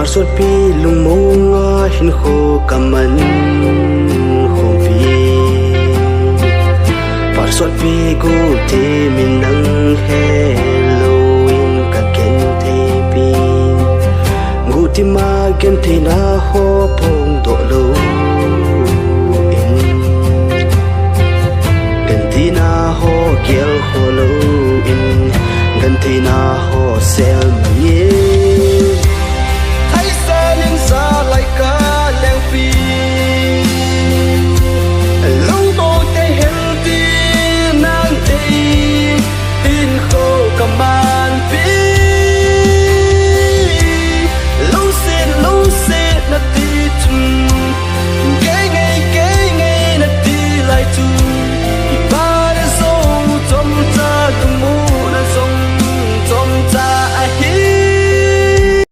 suốt pi lung mông hin khô kaman khô pi par suốt pi gu te min nang Halloween ka ken te pi gu ti ma ken te na ho pong do lo in ken ti na ho kiel ho lo in ken ti na ho sel ma ye